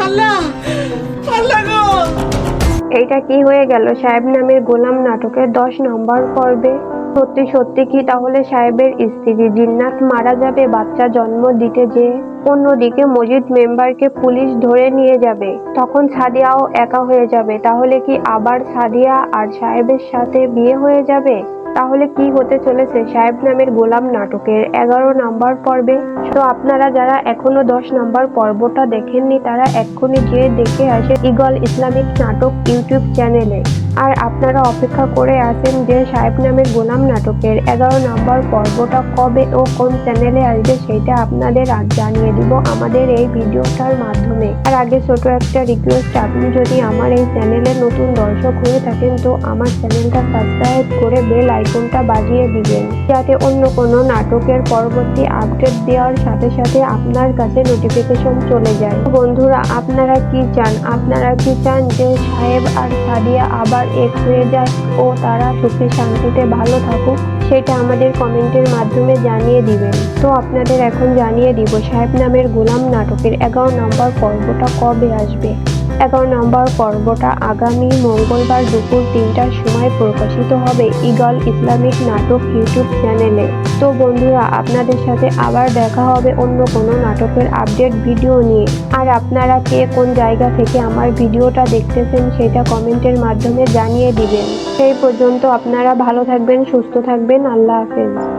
আল্লাহ আল্লাহ গো। এইটা কি হয়ে গেল সাহেব নামের গোলাম নাটকের 10 নম্বর পর্বে? সত্যি সত্যি কি তাহলে সাহেবের স্ত্রী জিন্নাত মারা যাবে বাচ্চা জন্ম দিতে যেয়ে? অন্যদিকে মজিদ মেম্বারকে পুলিশ ধরে নিয়ে যাবে, তখন সাদিয়াও একা হয়ে যাবে। তাহলে কি আবার সাদিয়া আর সাহেবের সাথে বিয়ে হয়ে যাবে? তাহলে কি হতে চলেছে সাহেব নামের গোলাম নাটকের 11 নম্বর পর্বে? তো আপনারা যারা এখনো 10 নম্বর পর্বটা দেখেননি তারা এক্ষুনি গিয়ে দেখে আসে ঈগল ইসলামিক নাটক ইউটিউব চ্যানেলে। আর আপনারা অপেক্ষা করে আছেন যে সাহেব নামের গোলাম নাটকের 11 নম্বর পর্বটা কবে ও কোন চ্যানেলে আসবে, সেটা আপনাদের আজ জানিয়ে দিব আমাদের এই ভিডিওটার মাধ্যমে। আর আগে ছোট একটা রিকোয়েস্ট, আপনি যদি আমার এই চ্যানেলে নতুন দর্শক হয়ে থাকেন তো আমার চ্যানেলটা সাবস্ক্রাইব করে বেল আইকনটা বাজিয়ে দিবেন, যাতে অন্য কোনো নাটকের পরবর্তী আপডেট দেওয়ার সাথে সাথে আপনার কাছে নোটিফিকেশন চলে যায়। বন্ধুরা, আপনারা কি চান? আপনারা কি চান যে সাহেব আর সাদিয়া আবার এক হয়ে যায় ও তারা সুখে শান্তিতে ভালো থাকুক? সেটা আমাদের কমেন্টের মাধ্যমে জানিয়ে দিবেন। তো আপনাদের এখন জানিয়ে দিব সাহেব নামের গোলাম নাটকের 11 নম্বর পর্বটা কবে আসবে। 11 নম্বর পর্বটা আগামী মঙ্গলবার দুপুর 3টার সময় প্রকাশিত হবে ঈগল ইসলামিক নাটক ইউটিউব চ্যানেলে। তো বন্ধুরা, আপনাদের সাথে আবার দেখা হবে অন্য কোনো নাটকের আপডেট ভিডিও নিয়ে। আর আপনারা কে কোন জায়গা থেকে আমার ভিডিওটা দেখতেছেন সেটা কমেন্টের মাধ্যমে জানিয়ে দিবেন। সেই পর্যন্ত আপনারা ভালো থাকবেন, সুস্থ থাকবেন। আল্লাহ হাফেজ।